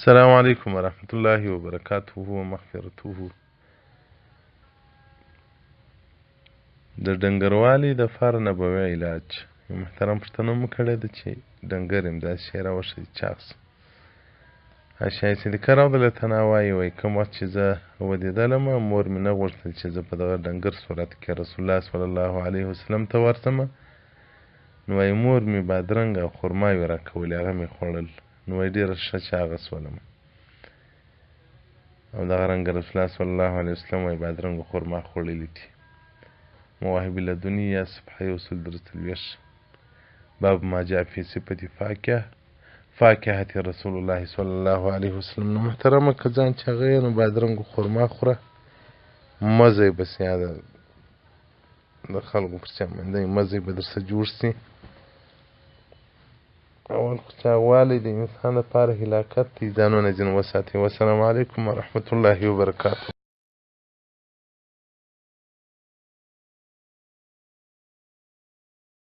السلام علیکم ورحمۃ الله وبرکاته ومغفرته. د ډنګروالي د فار نبوي علاج. یو محترم پوښتنه مو کړې ده چې ډنګر یم داسې شی راوښیي چاغ شم. حاشیه صدیقه رضیالله عنها وایي کوم وخت چې زه ودېدلم مور مې نه غوښتل چې زه په دغه ډنګر صورت کې رسول الله صلی الله علیه وسلم ته ورسم. نو وایي مور مې بادرنګ او خرماوې راکولې، هغه مې خوړل. نو وایي ډېره ښه چاغه شولم. او دغه رنګه رسول الله صلی الله علیه وسلم وایي بادرنګ او خرما خوړلي دي. مواهب لدنیا صفحه 130 باب ما جاء في صفة فاکهة رسول الله صلی الله علیه وسلم. نو محترمه که ځان چاغه یې نو بادرنګ او خرما خوره، مزه یې بس یاده د خلکو پر چمندۍ مزه یې به درسه جوړ سي. اول خو چاغوالی د انسان لپاره هلاکت دی. ځانونه ځینې وساتئ. والسلام علیکم ورحمة الله وبرکاته.